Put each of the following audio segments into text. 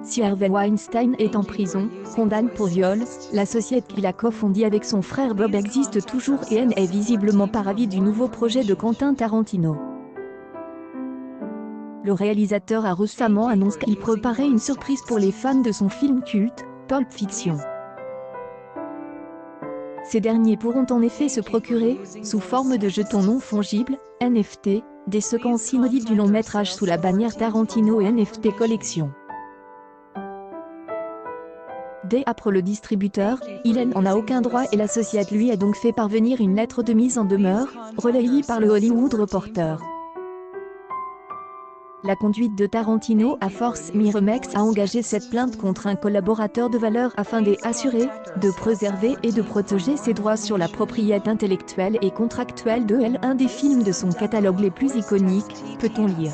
Si Harvey Weinstein est en prison, condamné pour viol, la société qu'il a cofondée avec son frère Bob existe toujours et elle est visiblement pas ravie du nouveau projet de Quentin Tarantino. Le réalisateur a récemment annoncé qu'il préparait une surprise pour les fans de son film culte, Pulp Fiction. Ces derniers pourront en effet se procurer, sous forme de jetons non fongibles, NFT, des séquences inédites du long métrage sous la bannière Tarantino et NFT Collection. Dès après le distributeur, il n'en a aucun droit et l'associate lui a donc fait parvenir une lettre de mise en demeure, relayée par le Hollywood Reporter. La conduite de Tarantino a forcé Miramax à engager cette plainte contre un collaborateur de valeur afin d'assurer, de préserver et de protéger ses droits sur la propriété intellectuelle et contractuelle de l'un des films de son catalogue les plus iconiques, peut-on lire.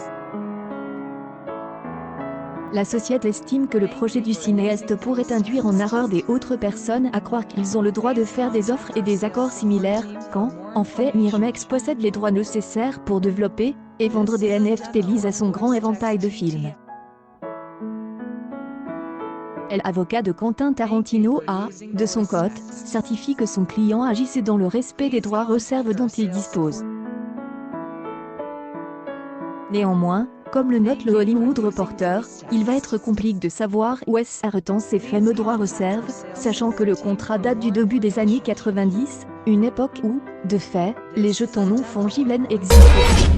La société estime que le projet du cinéaste pourrait induire en erreur des autres personnes à croire qu'ils ont le droit de faire des offres et des accords similaires, quand, en fait, Miramax possède les droits nécessaires pour développer et vendre des NFT liés à son grand éventail de films. L'avocat de Quentin Tarantino a, de son côté, certifié que son client agissait dans le respect des droits réserves dont il dispose. Néanmoins, comme le note le Hollywood Reporter, il va être compliqué de savoir où est-ce retend ces fameux droits réserves, sachant que le contrat date du début des années 90, une époque où, de fait, les jetons non fongibles existaient.